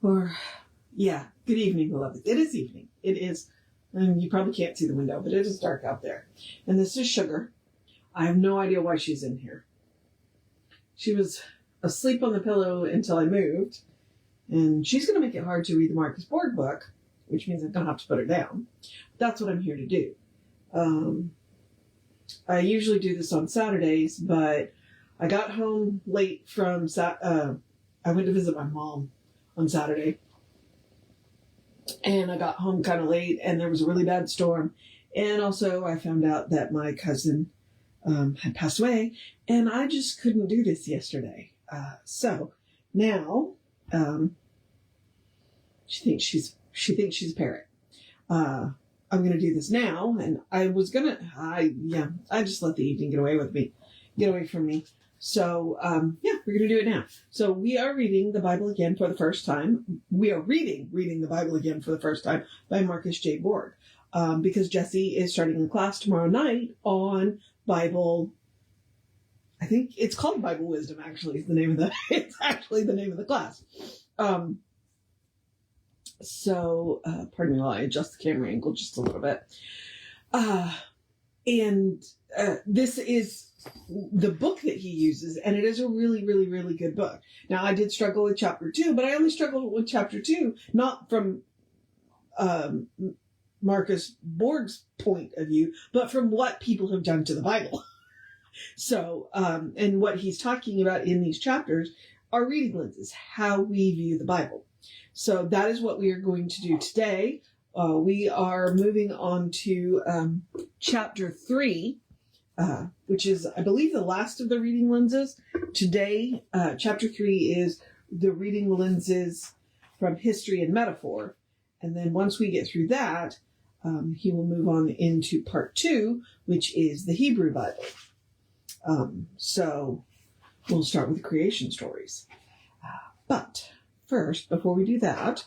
Good evening, beloved. It is evening. It is, and you probably can't see the window, but it is dark out there. And this is Sugar. I have no idea why she's in here. She was asleep on the pillow until I moved, and she's going to make it hard to read the Marcus Borg book, which means I'm going to have to put her down. That's what I'm here to do. I usually do this on Saturdays, but I got home late from, I went to visit my mom on Saturday, and I got home kind of late, and there was a really bad storm, and also I found out that my cousin had passed away, and I just couldn't do this yesterday. So now she thinks she's a parrot. I'm going to do this now, and I just let the evening get away from me. So, we're going to do it now. So we are reading the Bible again for the first time. We are reading the Bible again for the first time by Marcus J. Borg, because Jesse is starting a class tomorrow night on Bible. I think it's called Bible Wisdom, actually, it's actually the name of the class. Pardon me while I adjust the camera angle just a little bit. This is the book that he uses, and it is a really, really, really good book. Now, I did struggle with chapter 2, but I only struggled with chapter 2, not from Marcus Borg's point of view, but from what people have done to the Bible. So, and what he's talking about in these chapters are reading lenses, how we view the Bible. So that is what we are going to do today. We are moving on to chapter 3, which is, I believe, the last of the reading lenses. Today, chapter 3 is the reading lenses from history and metaphor. And then once we get through that, he will move on into part 2, which is the Hebrew Bible. So we'll start with the creation stories. But first, before we do that,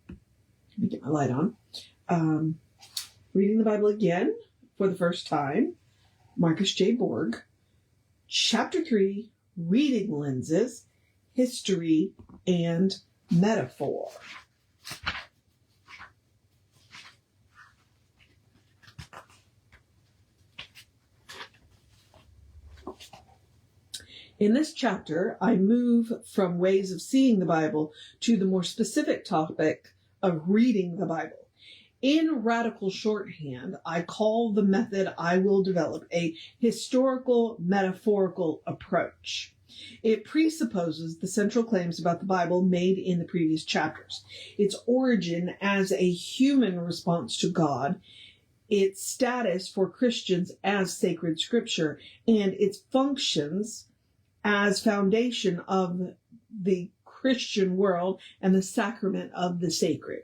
let me get my light on. Reading the Bible again for the first time, Marcus J. Borg, chapter 3, reading lenses, history, and metaphor. In this chapter, I move from ways of seeing the Bible to the more specific topic of reading the Bible. In radical shorthand, I call the method I will develop a historical-metaphorical approach. It presupposes the central claims about the Bible made in the previous chapters, its origin as a human response to God, its status for Christians as sacred scripture, and its functions as foundation of the Christian world and the sacrament of the sacred.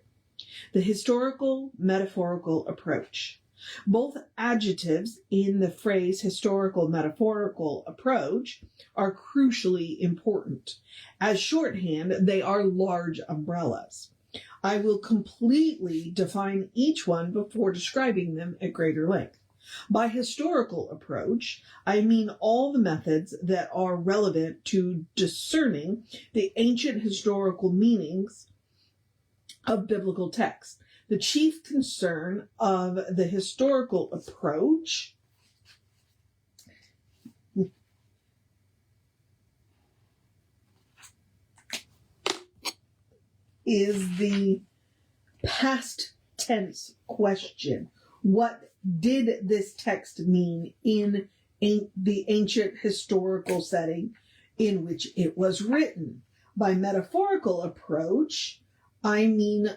The historical-metaphorical approach. Both adjectives in the phrase historical-metaphorical approach are crucially important. As shorthand, they are large umbrellas. I will completely define each one before describing them at greater length. By historical approach, I mean all the methods that are relevant to discerning the ancient historical meanings of biblical texts. The chief concern of the historical approach is the past tense question. What did this text mean in the ancient historical setting in which it was written? By metaphorical approach, I mean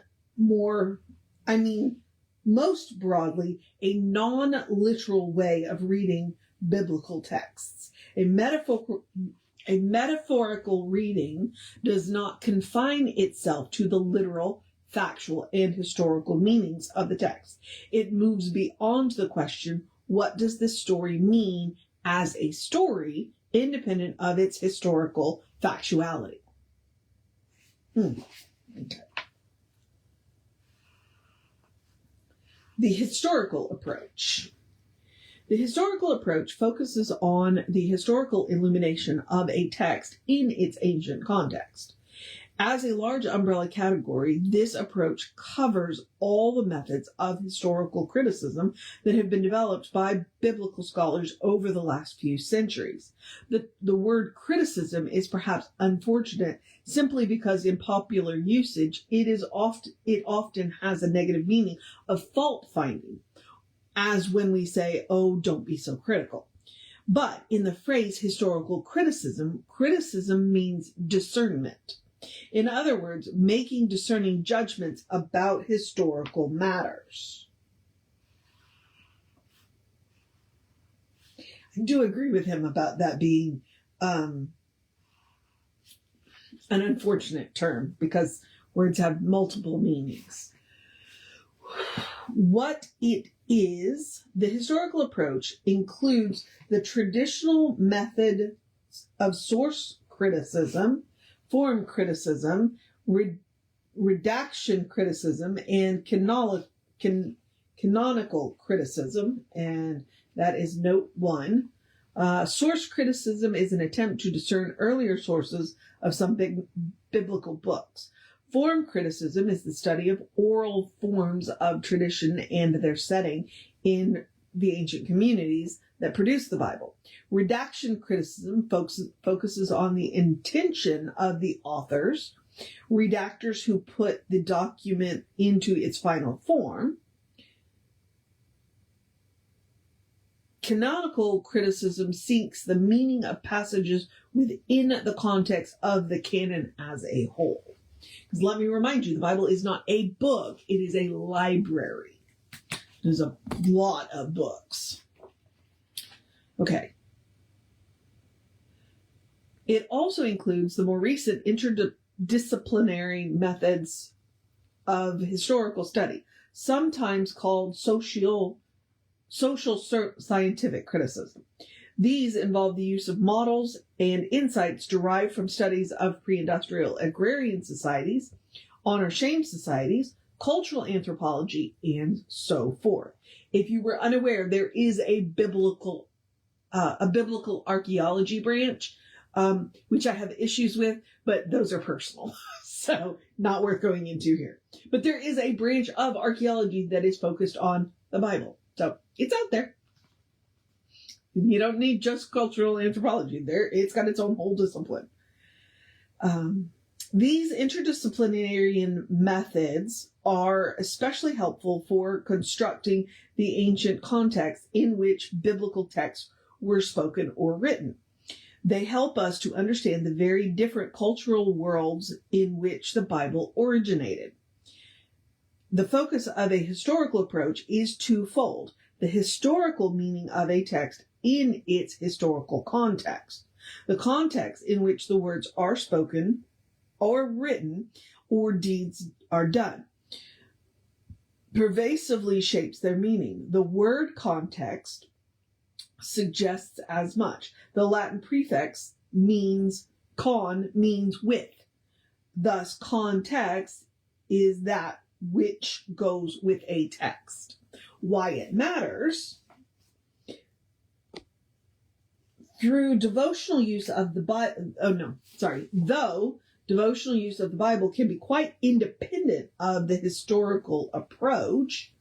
most broadly a non-literal way of reading biblical texts. A metaphorical reading does not confine itself to the literal, factual, and historical meanings of the text. It moves beyond the question, what does this story mean as a story, independent of its historical factuality? Okay. The historical approach. The historical approach focuses on the historical illumination of a text in its ancient context. As a large umbrella category, this approach covers all the methods of historical criticism that have been developed by biblical scholars over the last few centuries. The word criticism is perhaps unfortunate simply because in popular usage it often has a negative meaning of fault finding, as when we say, "Oh, don't be so critical." But in the phrase historical criticism, criticism means discernment. In other words, making discerning judgments about historical matters. I do agree with him about that being an unfortunate term, because words have multiple meanings. What it is, the historical approach includes the traditional method of source criticism, form criticism, redaction criticism, and canonical criticism, and that is note 1. Source criticism is an attempt to discern earlier sources of some biblical books. Form criticism is the study of oral forms of tradition and their setting in the ancient communities that produced the Bible. Redaction criticism focuses on the intention of the authors, redactors who put the document into its final form. Canonical criticism seeks the meaning of passages within the context of the canon as a whole. Because let me remind you, the Bible is not a book, it is a library. There's a lot of books. Okay. It also includes the more recent interdisciplinary methods of historical study, sometimes called social scientific criticism. These involve the use of models and insights derived from studies of pre-industrial agrarian societies, honor-shame societies, cultural anthropology, and so forth. If you were unaware, there is a biblical archaeology branch, which I have issues with, but those are personal, so not worth going into here. But there is a branch of archaeology that is focused on the Bible, so it's out there. You don't need just cultural anthropology. It's got its own whole discipline. These interdisciplinary methods are especially helpful for constructing the ancient context in which biblical texts were spoken or written. They help us to understand the very different cultural worlds in which the Bible originated. The focus of a historical approach is twofold: the historical meaning of a text in its historical context, the context in which the words are spoken or written or deeds are done, pervasively shapes their meaning. The word context suggests as much. The Latin prefix means with. Thus, context is that which goes with a text. Why it matters: though devotional use of the Bible can be quite independent of the historical approach,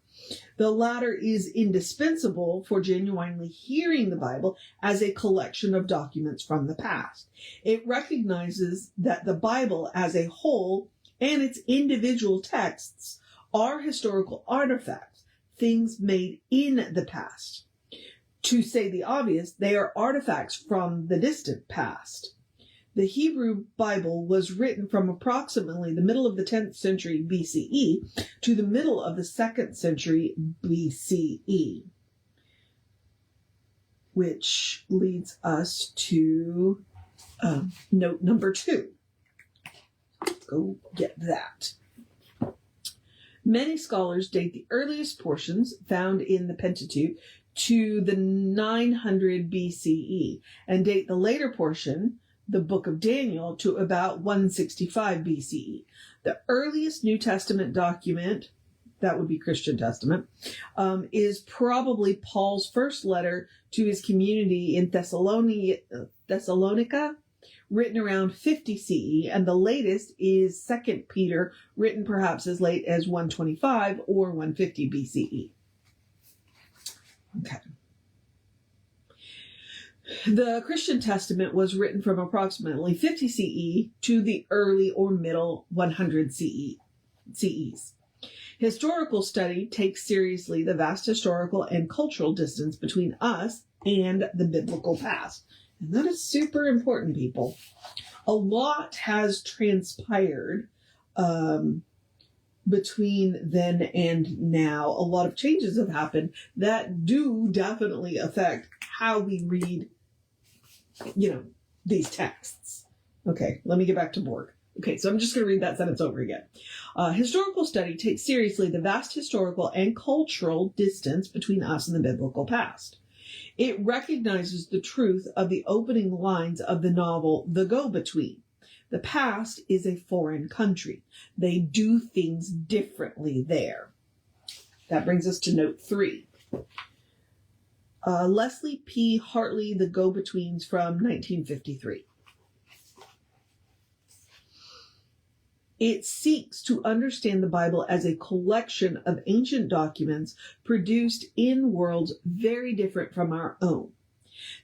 the latter is indispensable for genuinely hearing the Bible as a collection of documents from the past. It recognizes that the Bible as a whole and its individual texts are historical artifacts, things made in the past. To say the obvious, they are artifacts from the distant past. The Hebrew Bible was written from approximately the middle of the 10th century BCE to the middle of the 2nd century BCE, which leads us to note number 2. Let's go get that. Many scholars date the earliest portions found in the Pentateuch to the 900 BCE and date the later portion, the book of Daniel, to about 165 BCE. The earliest New Testament document, that would be Christian Testament, is probably Paul's first letter to his community in Thessalonica, written around 50 CE, and the latest is 2 Peter, written perhaps as late as 125 or 150 BCE. Okay. The Christian Testament was written from approximately 50 CE to the early or middle 100 CEs. Historical study takes seriously the vast historical and cultural distance between us and the biblical past. And that is super important, people. A lot has transpired between then and now. A lot of changes have happened that do definitely affect how we read, these texts. Okay, let me get back to Borg. Okay, so I'm just going to read that sentence over again. Historical study takes seriously the vast historical and cultural distance between us and the biblical past. It recognizes the truth of the opening lines of the novel The Go-Between. The past is a foreign country. They do things differently there. That brings us to note 3. Leslie P. Hartley, The Go-Betweens from 1953. It seeks to understand the Bible as a collection of ancient documents produced in worlds very different from our own.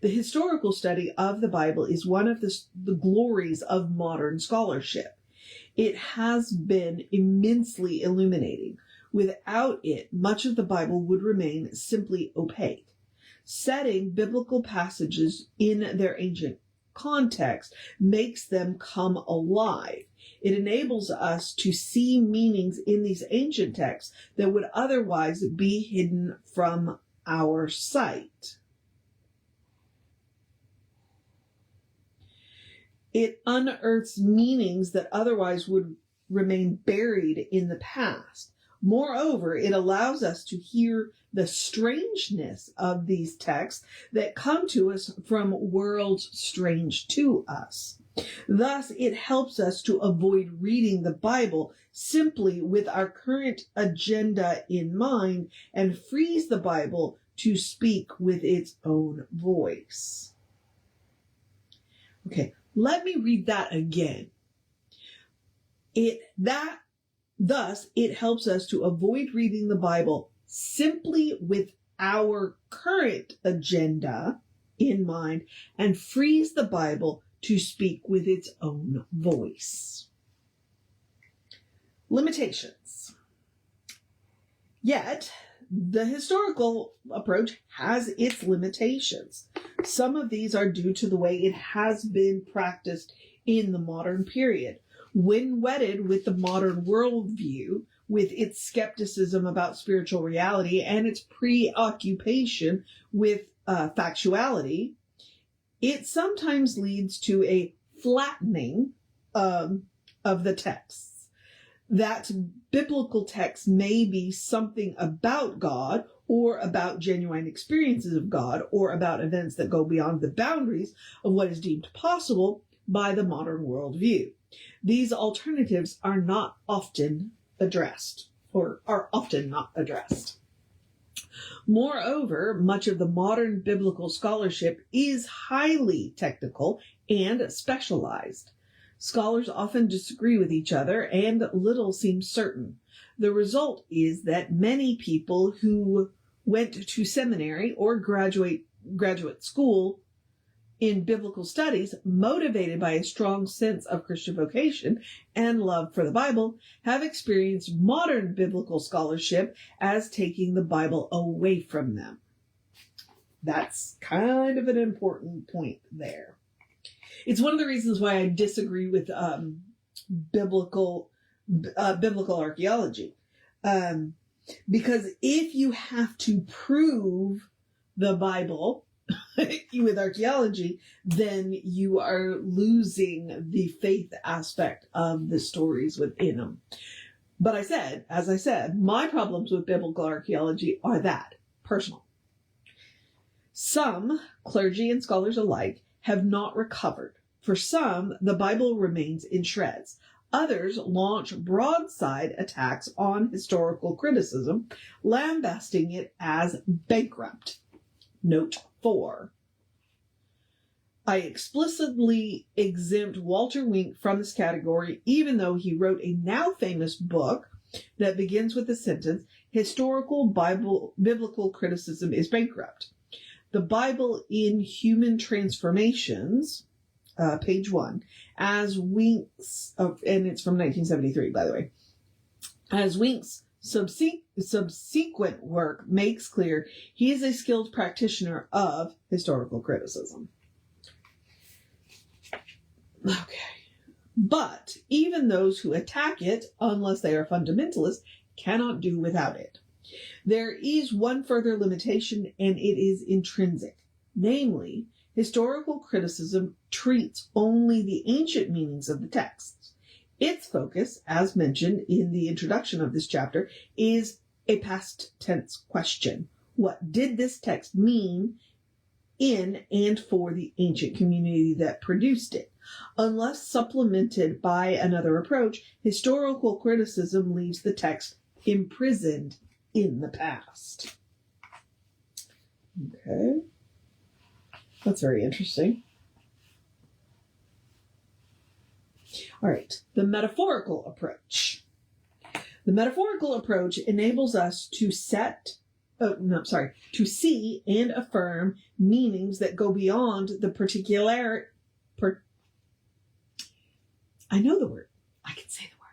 The historical study of the Bible is one of the glories of modern scholarship. It has been immensely illuminating. Without it, much of the Bible would remain simply opaque. Setting biblical passages in their ancient context makes them come alive. It enables us to see meanings in these ancient texts that would otherwise be hidden from our sight. It unearths meanings that otherwise would remain buried in the past. Moreover, it allows us to hear the strangeness of these texts that come to us from worlds strange to us. Thus, it helps us to avoid reading the Bible simply with our current agenda in mind and frees the Bible to speak with its own voice. Okay, let me read that again. Thus, it helps us to avoid reading the Bible simply with our current agenda in mind and frees the Bible to speak with its own voice. Limitations. Yet, the historical approach has its limitations. Some of these are due to the way it has been practiced in the modern period. When wedded with the modern worldview, with its skepticism about spiritual reality and its preoccupation with factuality, it sometimes leads to a flattening of the texts. That biblical texts may be something about God or about genuine experiences of God or about events that go beyond the boundaries of what is deemed possible by the modern worldview. These alternatives are not often addressed, or are often not addressed. Moreover, much of the modern biblical scholarship is highly technical and specialized. Scholars often disagree with each other and little seems certain. The result is that many people who went to seminary or graduate school in biblical studies, motivated by a strong sense of Christian vocation and love for the Bible, have experienced modern biblical scholarship as taking the Bible away from them. That's kind of an important point there. It's one of the reasons why I disagree with biblical archaeology. Because if you have to prove the Bible with archaeology, then you are losing the faith aspect of the stories within them. But as I said, my problems with biblical archaeology are that, personal. Some, clergy and scholars alike, have not recovered. For some, the Bible remains in shreds. Others launch broadside attacks on historical criticism, lambasting it as bankrupt. Note 4. I explicitly exempt Walter Wink from this category, even though he wrote a now famous book that begins with the sentence, historical biblical criticism is bankrupt. The Bible in Human Transformations, page 1, as Wink's, and it's from 1973, by the way, as Wink's subsequent work makes clear, he is a skilled practitioner of historical criticism. Okay. But even those who attack it, unless they are fundamentalists, cannot do without it. There is one further limitation, and it is intrinsic. Namely, historical criticism treats only the ancient meanings of the texts. Its focus, as mentioned in the introduction of this chapter, is a past tense question. What did this text mean in and for the ancient community that produced it? Unless supplemented by another approach, historical criticism leaves the text imprisoned in the past. Okay. That's very interesting. All right. The metaphorical approach. The metaphorical approach enables us to to see and affirm meanings that go beyond the I know the word. I can say the word.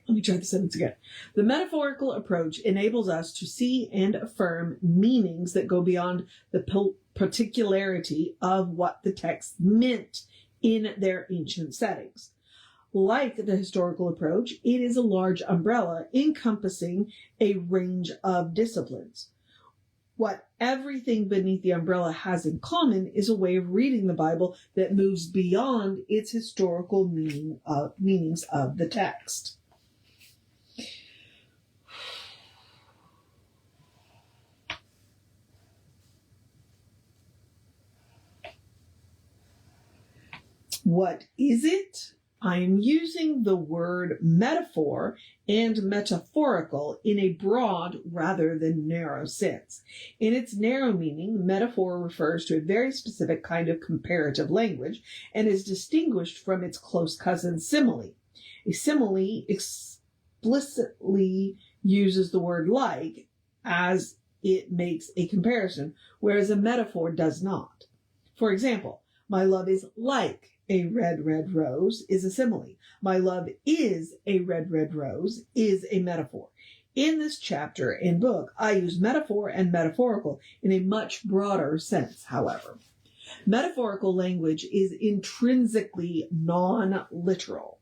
Let me try the sentence again. The metaphorical approach enables us to see and affirm meanings that go beyond the particularity of what the text meant in their ancient settings. Like the historical approach, it is a large umbrella encompassing a range of disciplines. What everything beneath the umbrella has in common is a way of reading the Bible that moves beyond its historical meanings of the text. What is it? I am using the word metaphor and metaphorical in a broad rather than narrow sense. In its narrow meaning, metaphor refers to a very specific kind of comparative language and is distinguished from its close cousin simile. A simile explicitly uses the word like as it makes a comparison, whereas a metaphor does not. For example, my love is like a red, red rose is a simile. My love is a red, red rose is a metaphor. In this chapter and book, I use metaphor and metaphorical in a much broader sense, however. Metaphorical language is intrinsically non-literal.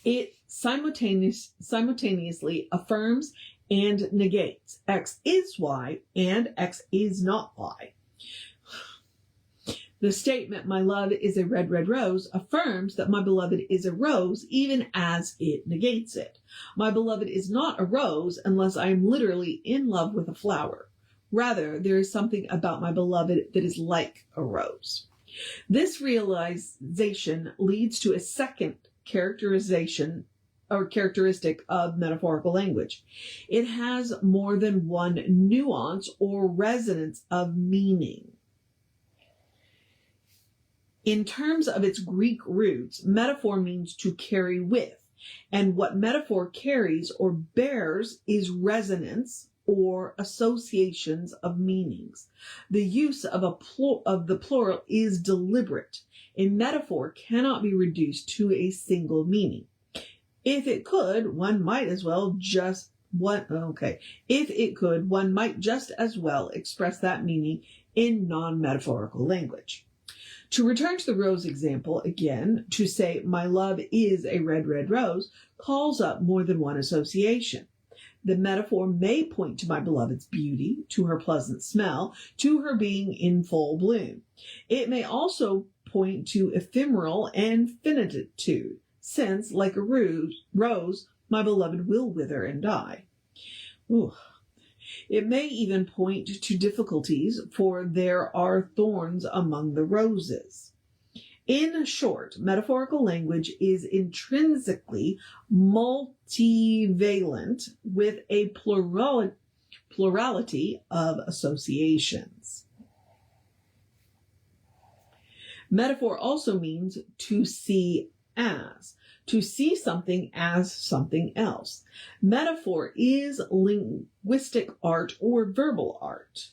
It simultaneously affirms and negates. X is Y and X is not Y. The statement, my love is a red, red rose, affirms that my beloved is a rose even as it negates it. My beloved is not a rose unless I am literally in love with a flower. Rather, there is something about my beloved that is like a rose. This realization leads to a second characteristic of metaphorical language. It has more than one nuance or resonance of meaning. In terms of its Greek roots, metaphor means to carry with, and what metaphor carries or bears is resonance or associations of meanings. The use of the plural is deliberate. A metaphor cannot be reduced to a single meaning. If it could, one might just as well express that meaning in non-metaphorical language. To return to the rose example again, to say my love is a red, red rose calls up more than one association. The metaphor may point to my beloved's beauty, to her pleasant smell, to her being in full bloom. It may also point to ephemeral and finitude, since, like a rose, my beloved will wither and die. Ooh. It may even point to difficulties, for there are thorns among the roses. In short, metaphorical language is intrinsically multivalent with a plurality of associations. Metaphor also means to see something as something else. Metaphor is linguistic art or verbal art.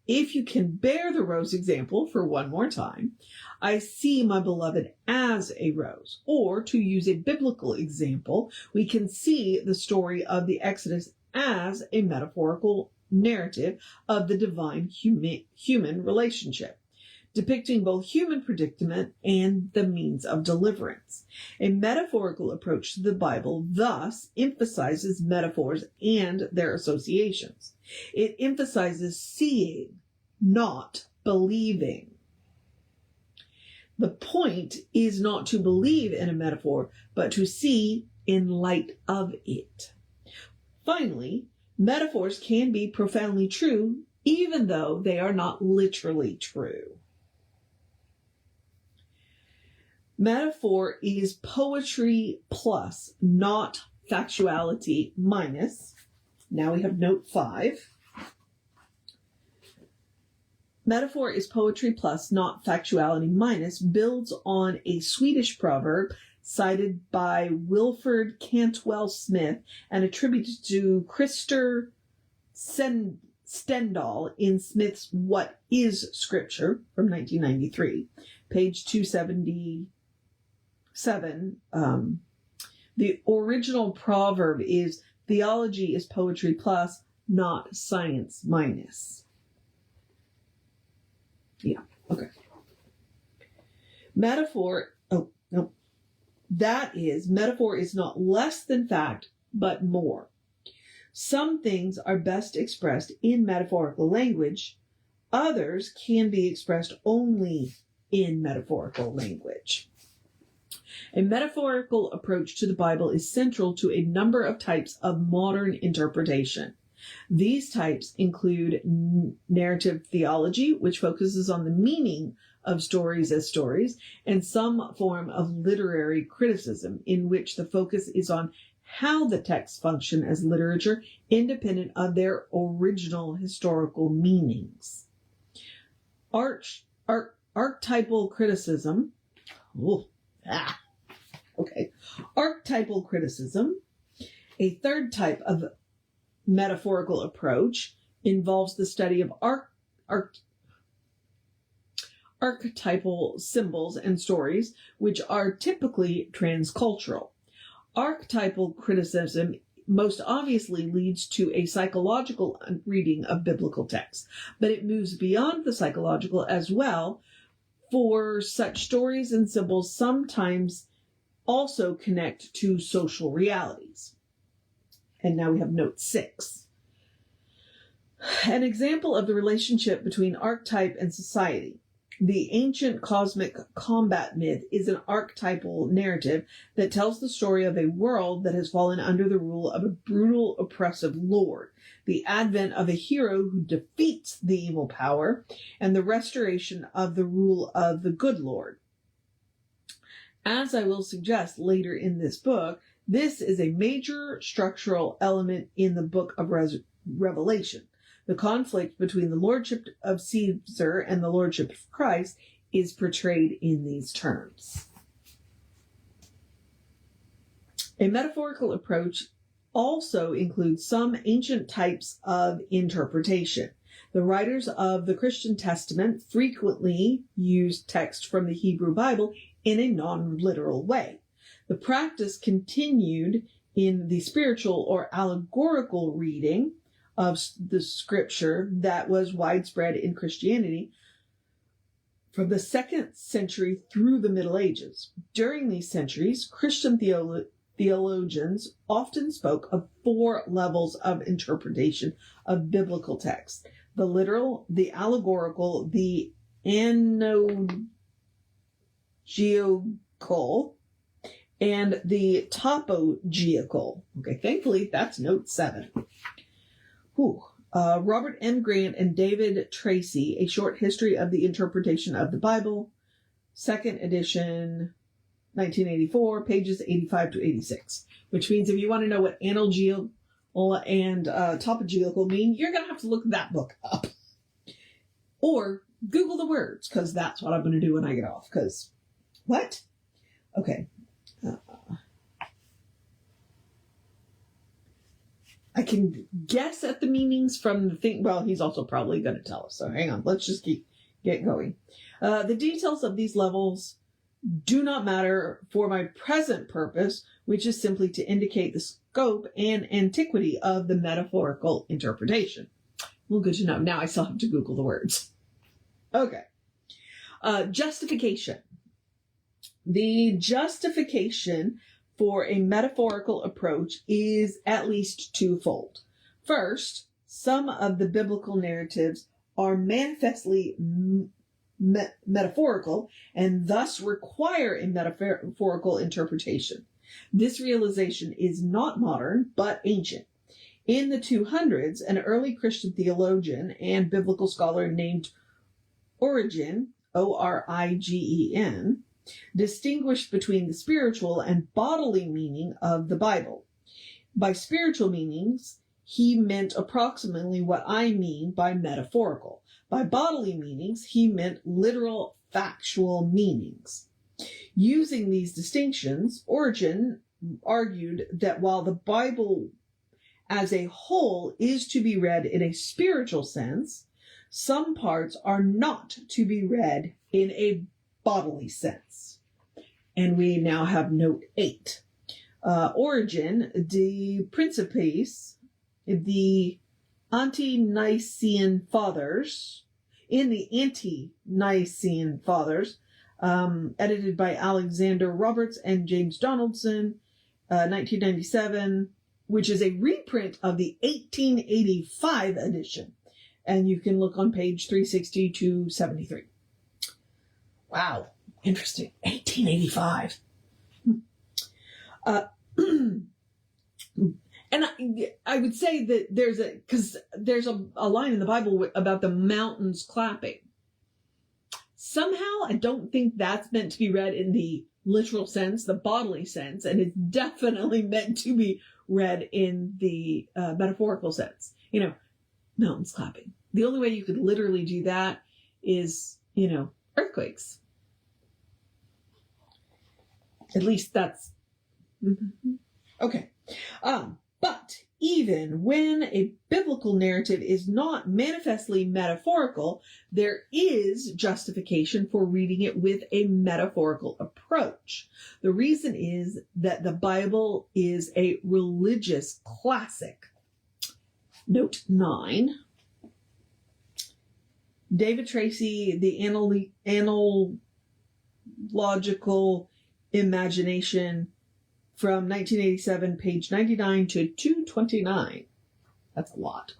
If you can bear the rose example for one more time, I see my beloved as a rose. Or, to use a biblical example, we can see the story of the Exodus as a metaphorical narrative of the divine human relationship, depicting both human predicament and the means of deliverance. A metaphorical approach to the Bible thus emphasizes metaphors and their associations. It emphasizes seeing, not believing. The point is not to believe in a metaphor, but to see in light of it. Finally, metaphors can be profoundly true, even though they are not literally true. Metaphor is poetry plus, not factuality minus. Now we have note 5. Metaphor is poetry plus, not factuality minus, builds on a Swedish proverb cited by Wilfred Cantwell Smith and attributed to Christer Stendahl in Smith's What is Scripture from 1993, page 277. The original proverb is, theology is poetry plus, not science minus. Yeah, okay. Metaphor is not less than fact, but more. Some things are best expressed in metaphorical language. Others can be expressed only in metaphorical language. A metaphorical approach to the Bible is central to a number of types of modern interpretation. These types include narrative theology, which focuses on the meaning of stories as stories, and some form of literary criticism, in which the focus is on how the texts function as literature, independent of their original historical meanings. Archetypal criticism. Archetypal criticism, a third type of metaphorical approach, involves the study of archetypal symbols and stories, which are typically transcultural. Archetypal criticism most obviously leads to a psychological reading of biblical texts, but it moves beyond the psychological as well, for such stories and symbols sometimes also connect to social realities. And now we have note 6. An example of the relationship between archetype and society. The ancient cosmic combat myth is an archetypal narrative that tells the story of a world that has fallen under the rule of a brutal, oppressive lord, the advent of a hero who defeats the evil power, and the restoration of the rule of the good lord. As I will suggest later in this book, this is a major structural element in the book of Revelation. The conflict between the lordship of Caesar and the lordship of Christ is portrayed in these terms. A metaphorical approach also includes some ancient types of interpretation. The writers of the Christian Testament frequently used text from the Hebrew Bible in a non-literal way. The practice continued in the spiritual or allegorical reading of the scripture that was widespread in Christianity from the 2nd century through the Middle Ages. During these centuries, Christian theologians often spoke of 4 levels of interpretation of biblical text: the literal, the allegorical, the analogical, and the topogical. Okay, thankfully that's note 7. Robert M. Grant and David Tracy, A Short History of the Interpretation of the Bible, 2nd edition, 1984, pages 85 to 86. Which means if you want to know what analogical and topogical mean, you're going to have to look that book up. Or Google the words, because that's what I'm going to do when I get off. Because, what? Okay. I can guess at the meanings from the thing. Well, he's also probably going to tell us. So hang on. Let's just get going. The details of these levels do not matter for my present purpose, which is simply to indicate the scope and antiquity of the metaphorical interpretation. Well, good to know. Now I still have to Google the words. Okay. Justification. The justification for a metaphorical approach is at least twofold. First, some of the biblical narratives are manifestly metaphorical and thus require a metaphorical interpretation. This realization is not modern, but ancient. In the 200s, an early Christian theologian and biblical scholar named Origen, Origen, distinguished between the spiritual and bodily meaning of the Bible. By spiritual meanings, he meant approximately what I mean by metaphorical. By bodily meanings, he meant literal, factual meanings. Using these distinctions, Origen argued that while the Bible as a whole is to be read in a spiritual sense, some parts are not to be read in a bodily sense. And we now have note 8. Origen, de Principis, the Ante-Nicene Fathers, edited by Alexander Roberts and James Donaldson, 1997, which is a reprint of the 1885 edition. And you can look on page 360 to 73. Wow, interesting. 1885. And I would say that there's a line in the Bible about the mountains clapping. Somehow, I don't think that's meant to be read in the literal sense, the bodily sense, and it's definitely meant to be read in the metaphorical sense. Mountains clapping. The only way you could literally do that is, earthquakes. At least that's... Okay. But even when a biblical narrative is not manifestly metaphorical, there is justification for reading it with a metaphorical approach. The reason is that the Bible is a religious classic. Note 9. David Tracy, the Analogical Imagination, from 1987, page 99 to 229. That's a lot.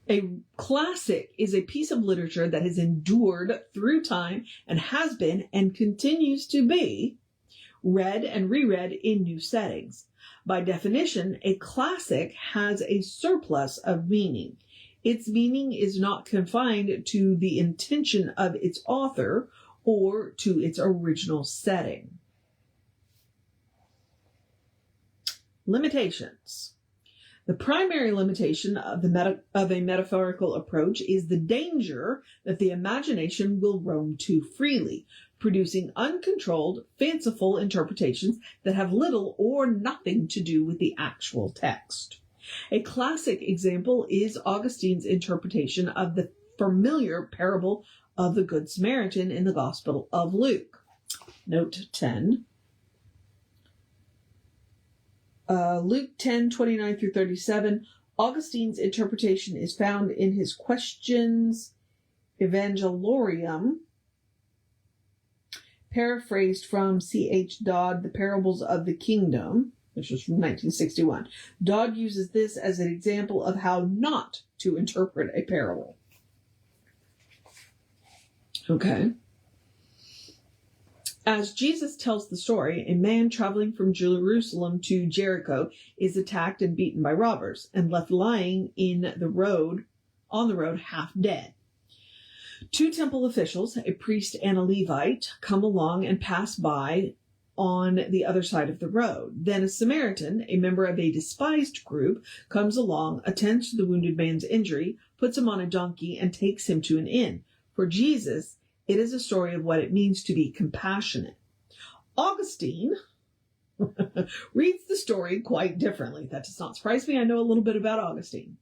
A classic is a piece of literature that has endured through time and has been and continues to be read and reread in new settings. By definition, a classic has a surplus of meaning. Its meaning is not confined to the intention of its author or to its original setting. Limitations. The primary limitation of a metaphorical approach is the danger that the imagination will roam too freely, producing uncontrolled, fanciful interpretations that have little or nothing to do with the actual text. A classic example is Augustine's interpretation of the familiar parable of the Good Samaritan in the Gospel of Luke. Note 10. Luke 10:29 through 37. Augustine's interpretation is found in his Questions Evangeliarum, paraphrased from C.H. Dodd, The Parables of the Kingdom, which was from 1961. Dodd uses this as an example of how not to interpret a parable. Okay. As Jesus tells the story, a man traveling from Jerusalem to Jericho is attacked and beaten by robbers and left lying on the road half dead. Two temple officials, a priest and a Levite, come along and pass by on the other side of the road. Then a Samaritan, a member of a despised group, comes along, attends to the wounded man's injury, puts him on a donkey, and takes him to an inn. For Jesus, it is a story of what it means to be compassionate. Augustine reads the story quite differently. That does not surprise me. I know a little bit about Augustine.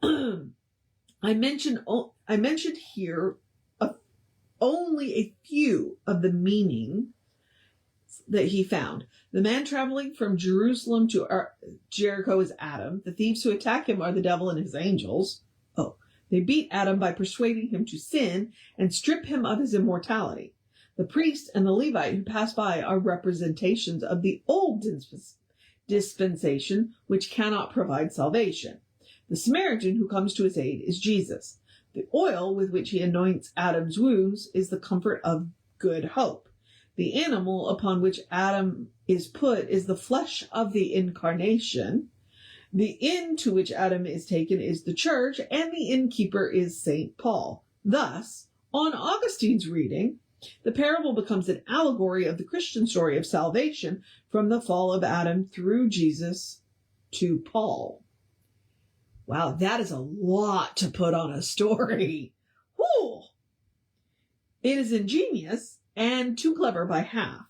I mentioned here only a few of the meaning that he found. The man traveling from Jerusalem to Jericho is Adam. The thieves who attack him are the devil and his angels. Oh, they beat Adam by persuading him to sin and strip him of his immortality. The priest and the Levite who pass by are representations of the old dispensation, which cannot provide salvation. The Samaritan who comes to his aid is Jesus. The oil with which he anoints Adam's wounds is the comfort of good hope. The animal upon which Adam is put is the flesh of the incarnation. The inn to which Adam is taken is the church, and the innkeeper is St. Paul. Thus, on Augustine's reading, the parable becomes an allegory of the Christian story of salvation from the fall of Adam through Jesus to Paul. Wow, that is a lot to put on a story. Whew! It is ingenious and too clever by half.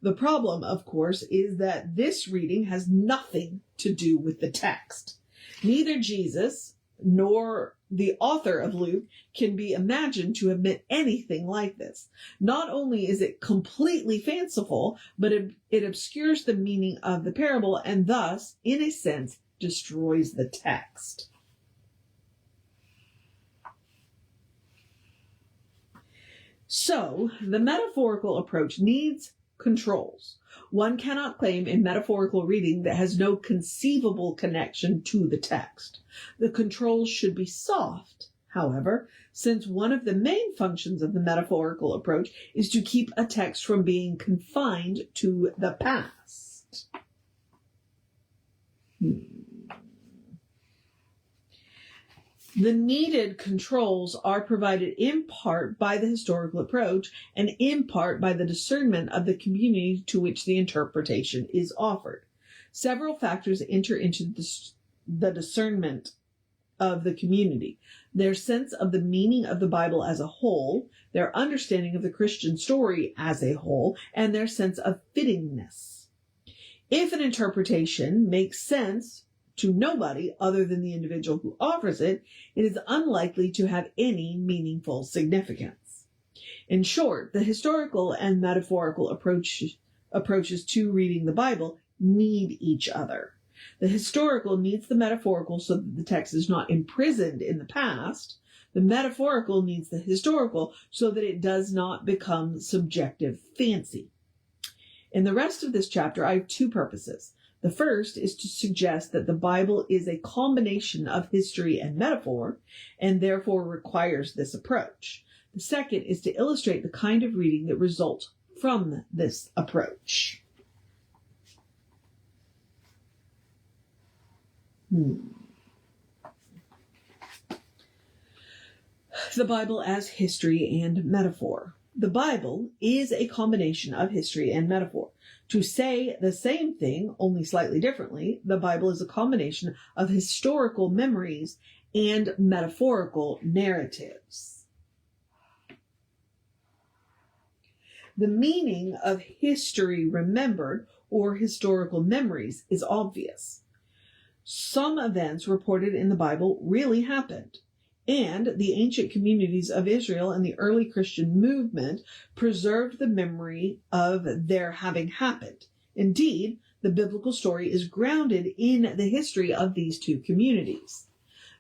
The problem, of course, is that this reading has nothing to do with the text. Neither Jesus nor the author of Luke can be imagined to have meant anything like this. Not only is it completely fanciful, but it obscures the meaning of the parable and thus, in a sense, destroys the text. So, the metaphorical approach needs controls. One cannot claim a metaphorical reading that has no conceivable connection to the text. The controls should be soft, however, since one of the main functions of the metaphorical approach is to keep a text from being confined to the past. The needed controls are provided in part by the historical approach and in part by the discernment of the community to which the interpretation is offered. Several factors enter into the discernment of the community: their sense of the meaning of the Bible as a whole, their understanding of the Christian story as a whole, and their sense of fittingness. If an interpretation makes sense to nobody other than the individual who offers it, it is unlikely to have any meaningful significance. In short, the historical and metaphorical approaches to reading the Bible need each other. The historical needs the metaphorical so that the text is not imprisoned in the past. The metaphorical needs the historical so that it does not become subjective fancy. In the rest of this chapter, I have two purposes. The first is to suggest that the Bible is a combination of history and metaphor, and therefore requires this approach. The second is to illustrate the kind of reading that results from this approach. The Bible as history and metaphor. The Bible is a combination of history and metaphor. To say the same thing, only slightly differently, the Bible is a combination of historical memories and metaphorical narratives. The meaning of history remembered or historical memories is obvious. Some events reported in the Bible really happened, and the ancient communities of Israel and the early Christian movement preserved the memory of their having happened. Indeed, the biblical story is grounded in the history of these two communities.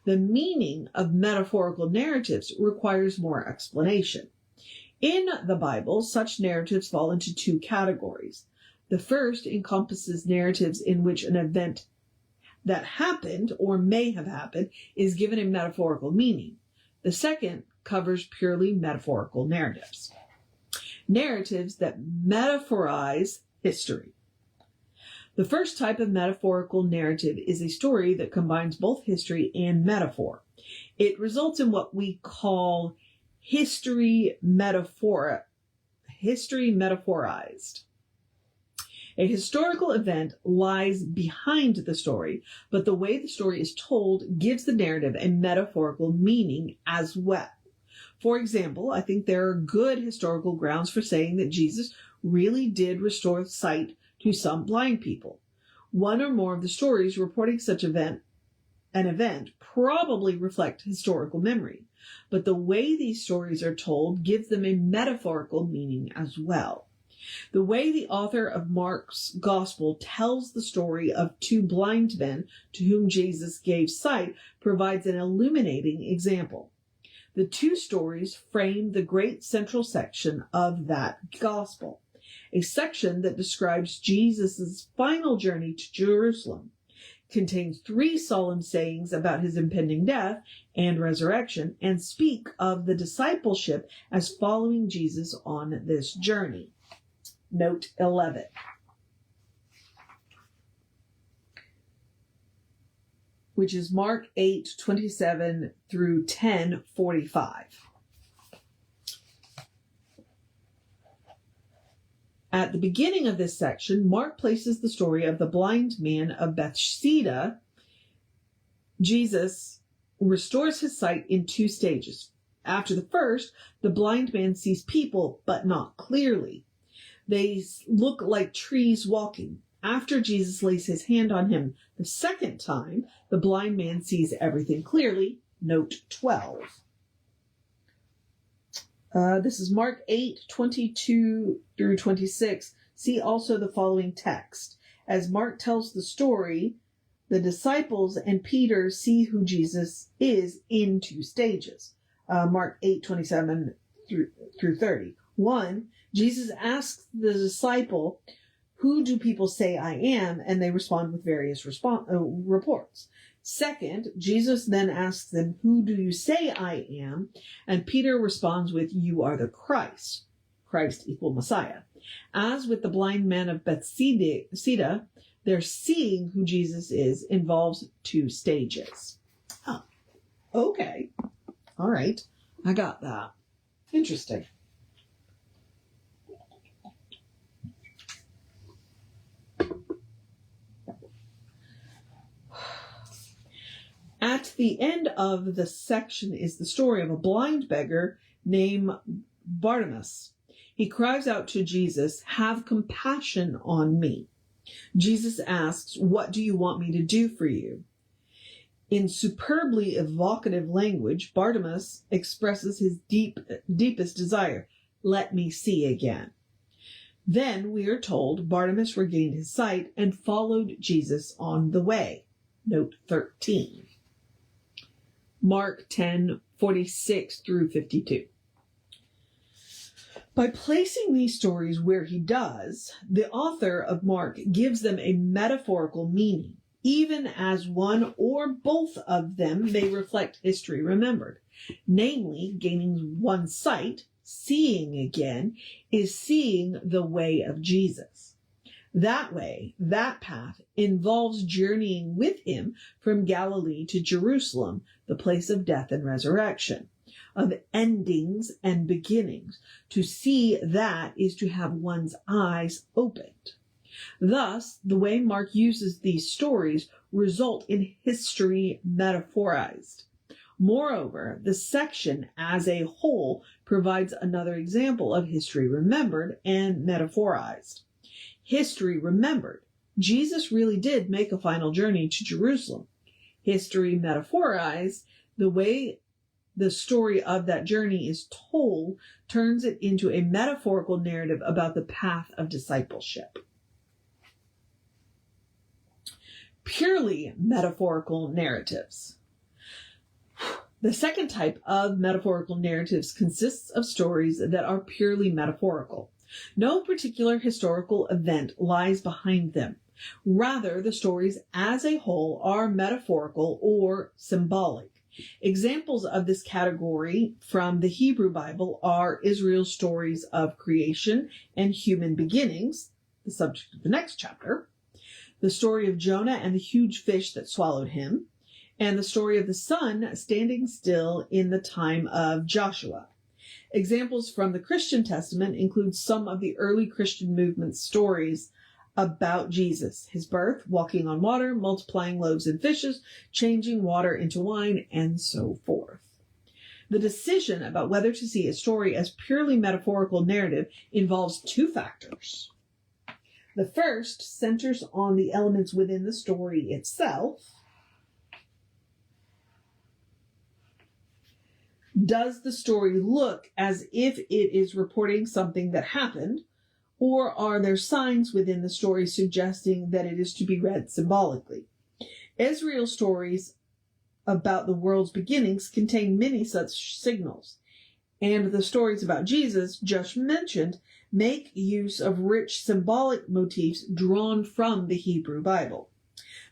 The meaning of metaphorical narratives requires more explanation. In the Bible, such narratives fall into two categories. The first encompasses narratives in which an event that happened or may have happened is given a metaphorical meaning. The second covers purely metaphorical narratives. Narratives that metaphorize history. The first type of metaphorical narrative is a story that combines both history and metaphor. It results in what we call history metaphorized. A historical event lies behind the story, but the way the story is told gives the narrative a metaphorical meaning as well. For example, I think there are good historical grounds for saying that Jesus really did restore sight to some blind people. One or more of the stories reporting such an event probably reflect historical memory, but the way these stories are told gives them a metaphorical meaning as well. The way the author of Mark's Gospel tells the story of two blind men to whom Jesus gave sight provides an illuminating example. The two stories frame the great central section of that Gospel, a section that describes Jesus' final journey to Jerusalem. Contains 3 solemn sayings about his impending death and resurrection, and speak of the discipleship as following Jesus on this journey. Note 11. Which is Mark 8:27 through 10:45. At the beginning of this section, Mark places the story of the blind man of Bethsaida. Jesus restores his sight in 2 stages. After the first, the blind man sees people, but not clearly. They look like trees walking. After Jesus lays his hand on him the second time, the blind man sees everything clearly. Note 12. This is Mark 8:22 through 26. See also the following text. As Mark tells the story, the disciples and Peter see who Jesus is in 2 stages. Mark 8:27 through 30. 1, Jesus asks the disciple, "Who do people say I am?" And they respond with various reports. Second, Jesus then asks them, "Who do you say I am?" And Peter responds with, "You are the Christ." Christ equal Messiah. As with the blind man of Bethsaida, their seeing who Jesus is involves 2 stages. Oh, okay. All right. I got that. Interesting. At the end of the section is the story of a blind beggar named Bartimaeus. He cries out to Jesus, "Have compassion on me." Jesus asks, "What do you want me to do for you?" In superbly evocative language, Bartimaeus expresses his deepest desire, "Let me see again." Then, we are told, Bartimaeus regained his sight and followed Jesus on the way. Note 13. Mark 10:46 through 52. By placing these stories where he does, the author of Mark gives them a metaphorical meaning, even as one or both of them may reflect history remembered. Namely, gaining one's sight, seeing again, is seeing the way of Jesus. That way, that path, involves journeying with him from Galilee to Jerusalem, the place of death and resurrection, of endings and beginnings. To see that is to have one's eyes opened. Thus, the way Mark uses these stories result in history metaphorized. Moreover, the section as a whole provides another example of history remembered and metaphorized. History remembered. Jesus really did make a final journey to Jerusalem. History metaphorized. The way the story of that journey is told turns it into a metaphorical narrative about the path of discipleship. Purely metaphorical narratives. The second type of metaphorical narratives consists of stories that are purely metaphorical. No particular historical event lies behind them. Rather, the stories as a whole are metaphorical or symbolic. Examples of this category from the Hebrew Bible are Israel's stories of creation and human beginnings, the subject of the next chapter, the story of Jonah and the huge fish that swallowed him, and the story of the sun standing still in the time of Joshua. Examples from the Christian Testament include some of the early Christian movement stories about Jesus, his birth, walking on water, multiplying loaves and fishes, changing water into wine, and so forth. The decision about whether to see a story as purely metaphorical narrative involves two factors. The first centers on the elements within the story itself. Does the story look as if it is reporting something that happened, or are there signs within the story suggesting that it is to be read symbolically? Israel's stories about the world's beginnings contain many such signals, and the stories about Jesus just mentioned make use of rich symbolic motifs drawn from the Hebrew Bible.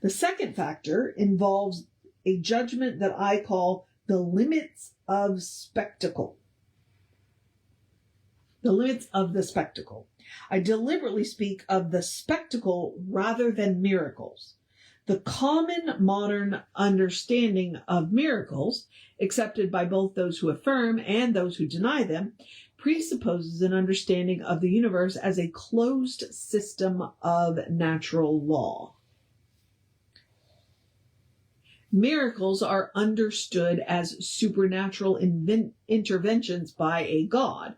The second factor involves a judgment that I call the limits of spectacle. The limits of the spectacle. I deliberately speak of the spectacle rather than miracles. The common modern understanding of miracles, accepted by both those who affirm and those who deny them, presupposes an understanding of the universe as a closed system of natural law. Miracles are understood as supernatural interventions by a God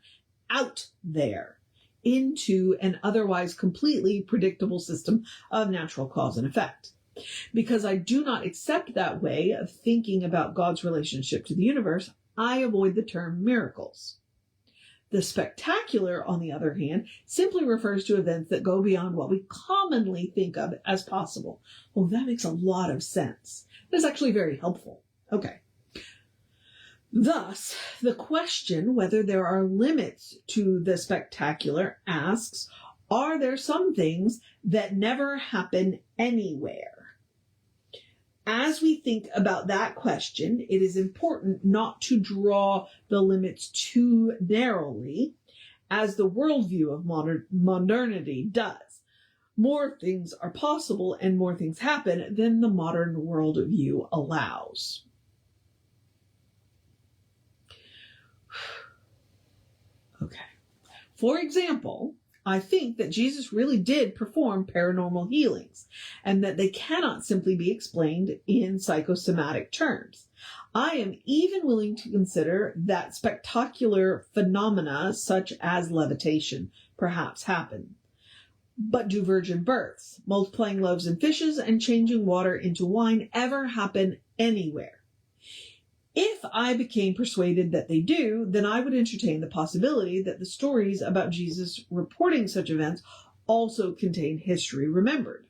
out there into an otherwise completely predictable system of natural cause and effect. Because I do not accept that way of thinking about God's relationship to the universe, I avoid the term miracles. The spectacular, on the other hand, simply refers to events that go beyond what we commonly think of as possible. Oh, that makes a lot of sense. That's actually very helpful. Okay. Thus, the question whether there are limits to the spectacular asks, are there some things that never happen anywhere? As we think about that question, it is important not to draw the limits too narrowly, as the worldview of modernity does. More things are possible and more things happen than the modern worldview allows. Okay. For example, I think that Jesus really did perform paranormal healings, and that they cannot simply be explained in psychosomatic terms. I am even willing to consider that spectacular phenomena such as levitation perhaps happen. But do virgin births, multiplying loaves and fishes, and changing water into wine ever happen anywhere? If I became persuaded that they do, then I would entertain the possibility that the stories about Jesus reporting such events also contain history remembered.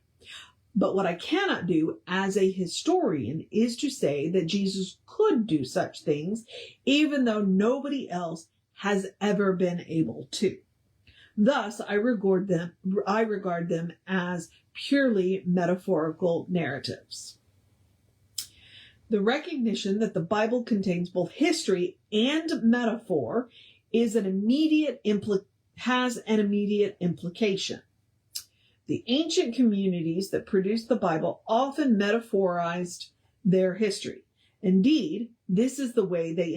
But what I cannot do as a historian is to say that Jesus could do such things, even though nobody else has ever been able to. Thus, I regard them as purely metaphorical narratives. The recognition that the Bible contains both history and metaphor has an immediate implication. The ancient communities that produced the Bible often metaphorized their history. Indeed, this is the way they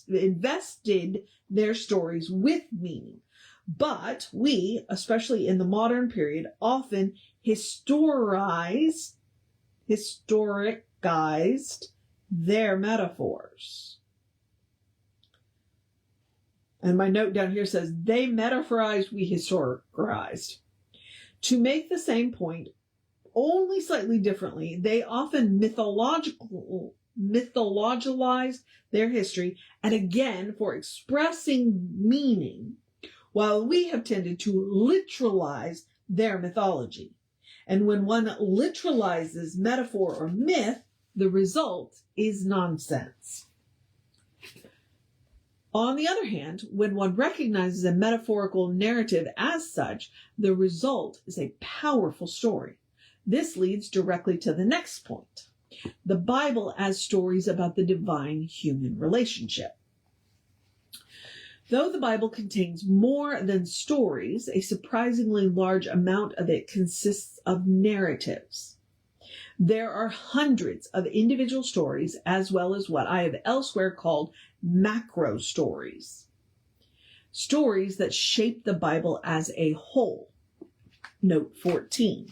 invested their stories with meaning. But we, especially in the modern period, often historicized their metaphors. And my note down here says, they metaphorized, we historicized. To make the same point, only slightly differently, they often mythologized their history, and again, for expressing meaning, while we have tended to literalize their mythology. And when one literalizes metaphor or myth, the result is nonsense. On the other hand, when one recognizes a metaphorical narrative as such, the result is a powerful story. This leads directly to the next point: the Bible as stories about the divine-human relationship. Though the Bible contains more than stories, a surprisingly large amount of it consists of narratives. There are hundreds of individual stories, as well as what I have elsewhere called macro stories. Stories that shape the Bible as a whole. Note 14.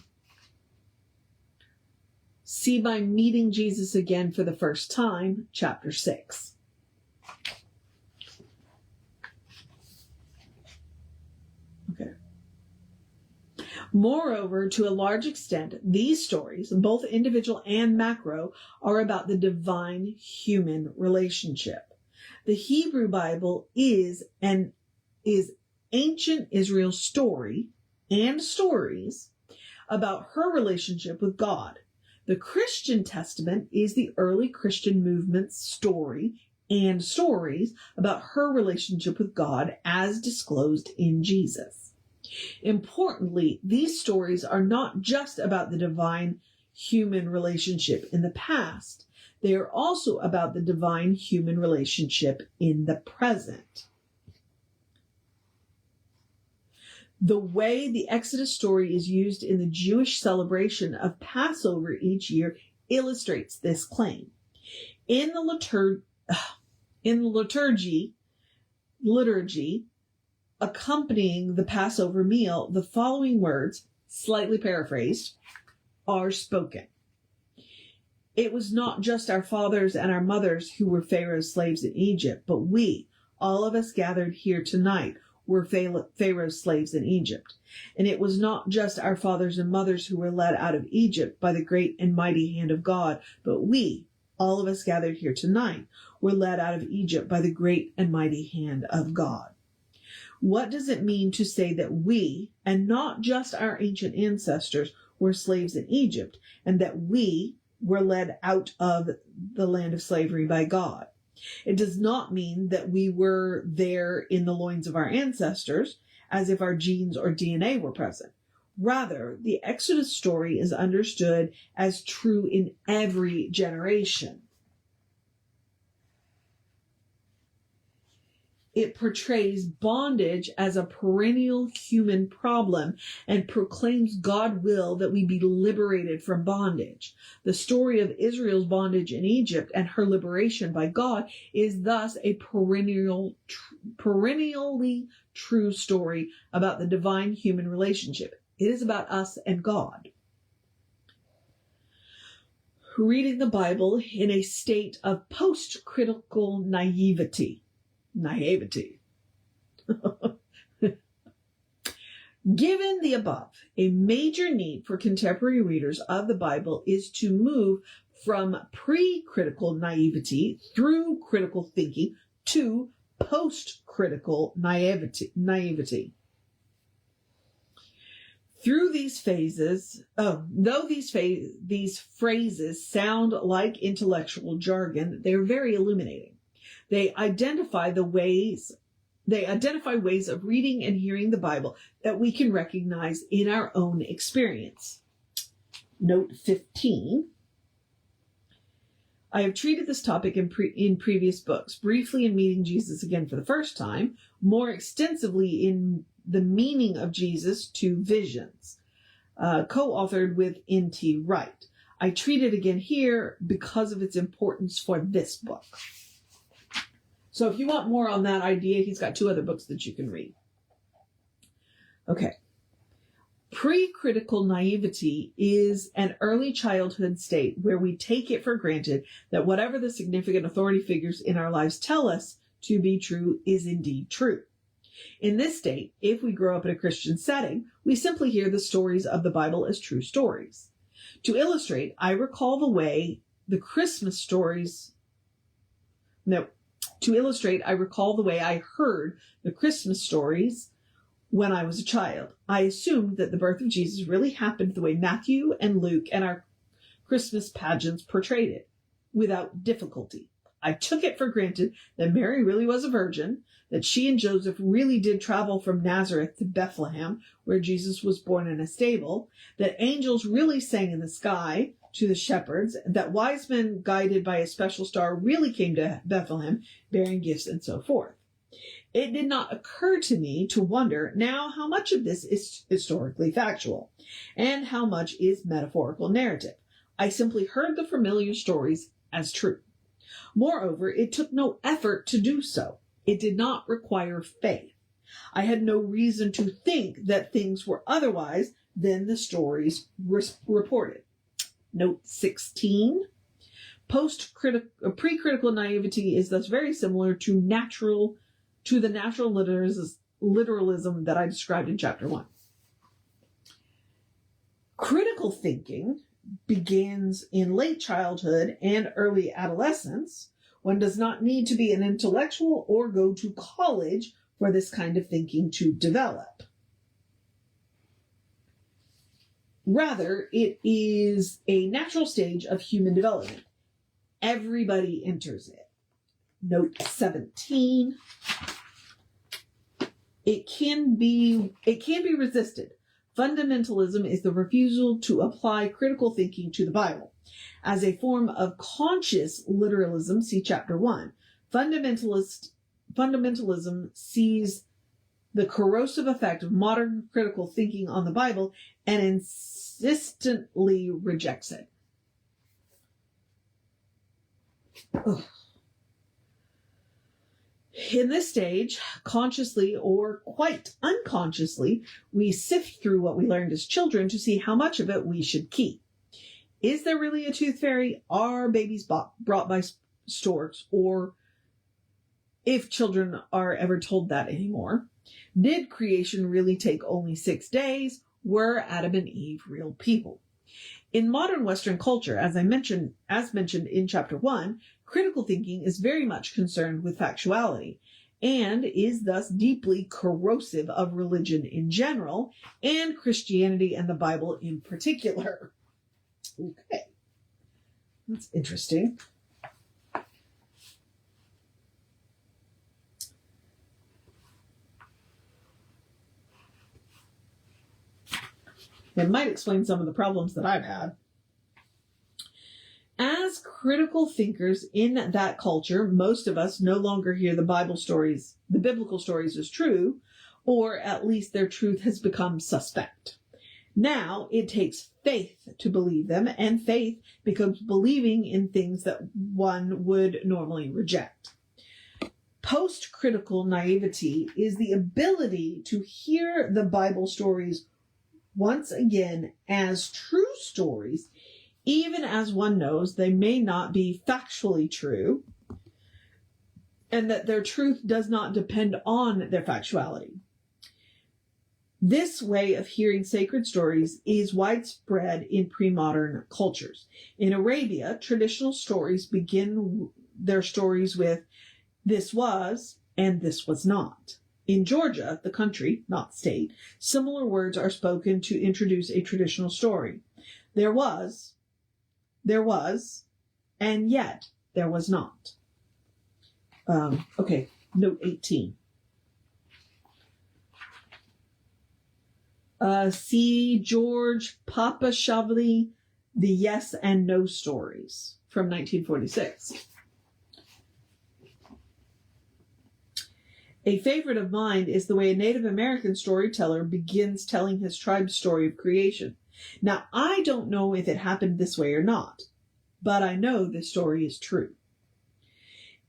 See by meeting Jesus again for the first time, chapter 6. Okay. Moreover, to a large extent, these stories, both individual and macro, are about the divine-human relationship. The Hebrew Bible is ancient Israel's story and stories about her relationship with God. The Christian Testament is the early Christian movement's story and stories about her relationship with God as disclosed in Jesus. Importantly, these stories are not just about the divine-human relationship in the past. They are also about the divine-human relationship in the present. The way the Exodus story is used in the Jewish celebration of Passover each year illustrates this claim. In the liturgy accompanying the Passover meal, the following words, slightly paraphrased, are spoken. It was not just our fathers and our mothers who were Pharaoh's slaves in Egypt, but we, all of us gathered here tonight, were Pharaoh's slaves in Egypt. And it was not just our fathers and mothers who were led out of Egypt by the great and mighty hand of God, but we, all of us gathered here tonight, were led out of Egypt by the great and mighty hand of God. What does it mean to say that we, and not just our ancient ancestors, were slaves in Egypt, and that we were led out of the land of slavery by God? It does not mean that we were there in the loins of our ancestors, as if our genes or DNA were present. Rather, the Exodus story is understood as true in every generation. It portrays bondage as a perennial human problem and proclaims God's will that we be liberated from bondage. The story of Israel's bondage in Egypt and her liberation by God is thus a perennially true story about the divine-human relationship. It is about us and God. Reading the Bible in a state of post-critical naivety. Given the above, a major need for contemporary readers of the Bible is to move from pre-critical naivety through critical thinking to post-critical naivety. Through these phases, though these phrases sound like intellectual jargon, they are very illuminating. They identify ways of reading and hearing the Bible that we can recognize in our own experience. Note 15. I have treated this topic in previous books, briefly in Meeting Jesus Again for the First Time, more extensively in The Meaning of Jesus to Visions, co-authored with N.T. Wright. I treat it again here because of its importance for this book. So if you want more on that idea, he's got 2 other books that you can read. Okay. Pre-critical naivety is an early childhood state where we take it for granted that whatever the significant authority figures in our lives tell us to be true is indeed true. In this state, if we grow up in a Christian setting, we simply hear the stories of the Bible as true stories. To illustrate, I recall the way I heard the Christmas stories when I was a child. I assumed that the birth of Jesus really happened the way Matthew and Luke and our Christmas pageants portrayed it, without difficulty. I took it for granted that Mary really was a virgin, that she and Joseph really did travel from Nazareth to Bethlehem, where Jesus was born in a stable, that angels really sang in the sky to the shepherds, that wise men guided by a special star really came to Bethlehem bearing gifts and so forth. It did not occur to me to wonder now how much of this is historically factual and how much is metaphorical narrative. I simply heard the familiar stories as true. Moreover, it took no effort to do so. It did not require faith. I had no reason to think that things were otherwise than the stories reported. Note 16. Pre-critical naivety is thus very similar to the natural literalism that I described in chapter 1. Critical thinking begins in late childhood and early adolescence. One does not need to be an intellectual or go to college for this kind of thinking to develop. Rather, it is a natural stage of human development. Everybody enters it. Note 17. It can be resisted. Fundamentalism is the refusal to apply critical thinking to the Bible. As a form of conscious literalism, see chapter 1. Fundamentalism sees the corrosive effect of modern critical thinking on the Bible and insistently rejects it. Ugh. In this stage, consciously or quite unconsciously, we sift through what we learned as children to see how much of it we should keep. Is there really a tooth fairy? Are babies brought by storks? Or, if children are ever told that anymore, did creation really take only 6 days? Were Adam and Eve real people? In modern Western culture, as mentioned in chapter 1, critical thinking is very much concerned with factuality and is thus deeply corrosive of religion in general and Christianity and the Bible in particular. Okay, that's interesting. It might explain some of the problems that I've had. As critical thinkers in that culture, most of us no longer hear the biblical stories as true, or at least their truth has become suspect. Now it takes faith to believe them, and faith becomes believing in things that one would normally reject. Post-critical naivety is the ability to hear the Bible stories once again as true stories, even as one knows they may not be factually true, and that their truth does not depend on their factuality. This way of hearing sacred stories is widespread in pre-modern cultures. In Arabia, traditional stories begin their stories with, "This was," and "this was not." In Georgia, the country, not state, similar words are spoken to introduce a traditional story. There was, and yet there was not. Okay, note 18. See George Papashavli, The Yes and No Stories from 1946. A favorite of mine is the way a Native American storyteller begins telling his tribe's story of creation. Now, I don't know if it happened this way or not, but I know this story is true.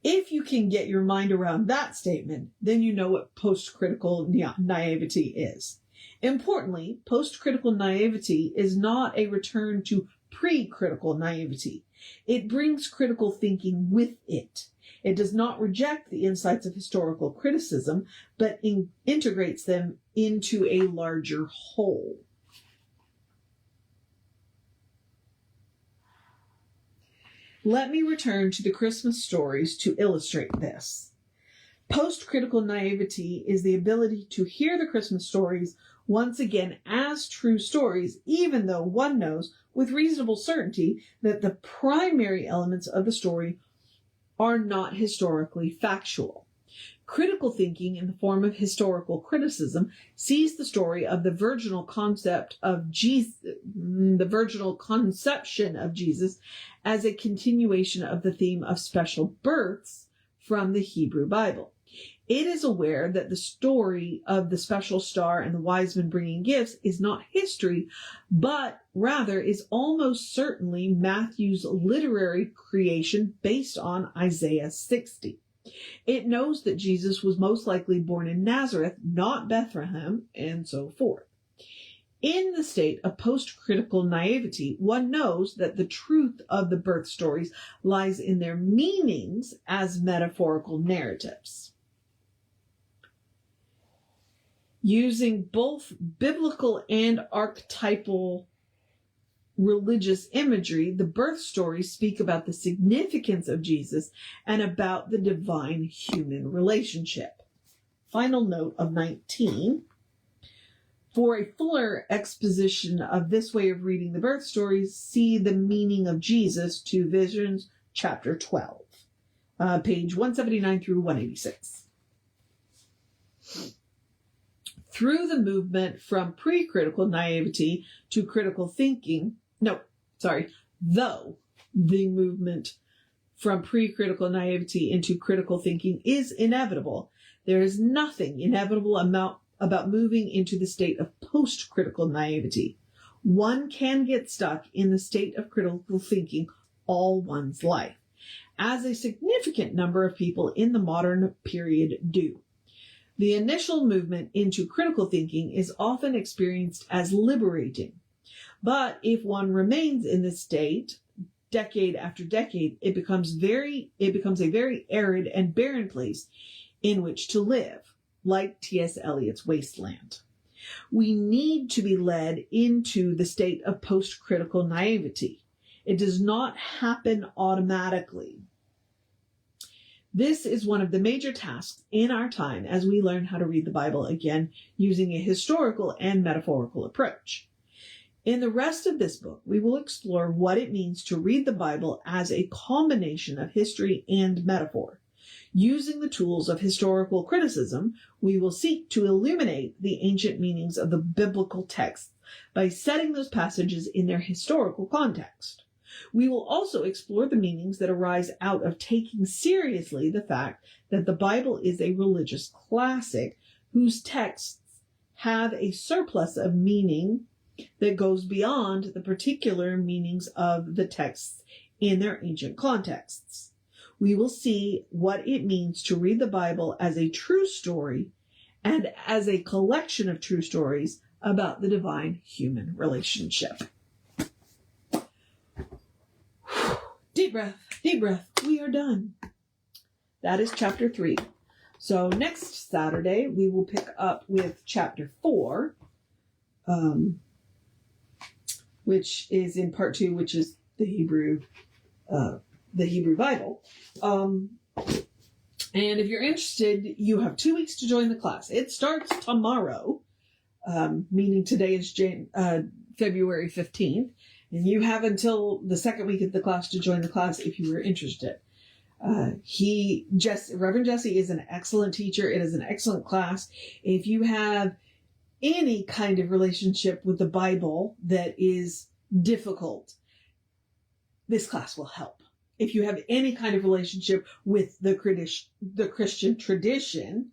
If you can get your mind around that statement, then you know what post-critical naivety is. Importantly, post-critical naivety is not a return to pre-critical naivety. It brings critical thinking with it. It does not reject the insights of historical criticism, but integrates them into a larger whole. Let me return to the Christmas stories to illustrate this. Post-critical naivety is the ability to hear the Christmas stories once again as true stories, even though one knows with reasonable certainty that the primary elements of the story are not historically factual. Critical thinking in the form of historical criticism sees the story of the virginal conception of Jesus as a continuation of the theme of special births from the Hebrew Bible. It is aware that the story of the special star and the wise men bringing gifts is not history, but rather is almost certainly Matthew's literary creation based on Isaiah 60. It knows that Jesus was most likely born in Nazareth, not Bethlehem, and so forth. In the state of post-critical naivety, one knows that the truth of the birth stories lies in their meanings as metaphorical narratives. Using both biblical and archetypal religious imagery, the birth stories speak about the significance of Jesus and about the divine-human relationship. Final note of 19. For a fuller exposition of this way of reading the birth stories, see The Meaning of Jesus, Two Visions, chapter 12, page 179 through 186. Through the movement from pre-critical naivety to critical thinking, though the movement from pre-critical naivety into critical thinking is inevitable, there is nothing inevitable about moving into the state of post-critical naivety. One can get stuck in the state of critical thinking all one's life, as a significant number of people in the modern period do. The initial movement into critical thinking is often experienced as liberating, but if one remains in this state decade after decade, it becomes a very arid and barren place in which to live, like T.S. Eliot's wasteland. We need to be led into the state of post-critical naivety. It does not happen automatically. This is one of the major tasks in our time as we learn how to read the Bible again using a historical and metaphorical approach. In the rest of this book, we will explore what it means to read the Bible as a combination of history and metaphor. Using the tools of historical criticism, we will seek to illuminate the ancient meanings of the biblical texts by setting those passages in their historical context. We will also explore the meanings that arise out of taking seriously the fact that the Bible is a religious classic whose texts have a surplus of meaning that goes beyond the particular meanings of the texts in their ancient contexts. We will see what it means to read the Bible as a true story and as a collection of true stories about the divine-human relationship. Deep breath. We are done. That is chapter 3. So next Saturday, we will pick up with chapter 4, which is in part 2, which is the Hebrew Bible. And if you're interested, you have 2 weeks to join the class. It starts tomorrow, meaning today is February 15th. And you have until the second week of the class to join the class if you were interested. Reverend Jesse is an excellent teacher. It is an excellent class. If you have any kind of relationship with the Bible that is difficult, this class will help. If you have any kind of relationship with the Christian tradition,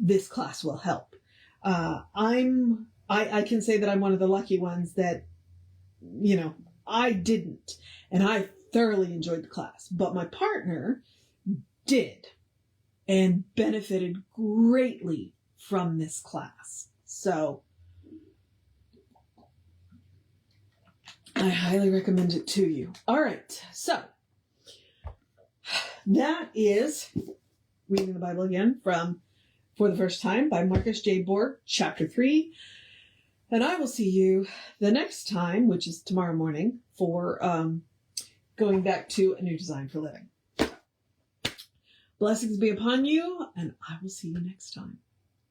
this class will help. I can say that I'm one of the lucky ones that, I didn't, and I thoroughly enjoyed the class, but my partner did and benefited greatly from this class. So I highly recommend it to you. All right. So that is reading the Bible again For the First Time by Marcus J. Borg, chapter 3. And I will see you the next time, which is tomorrow morning, for going back to A New Design for Living. Blessings be upon you, and I will see you next time.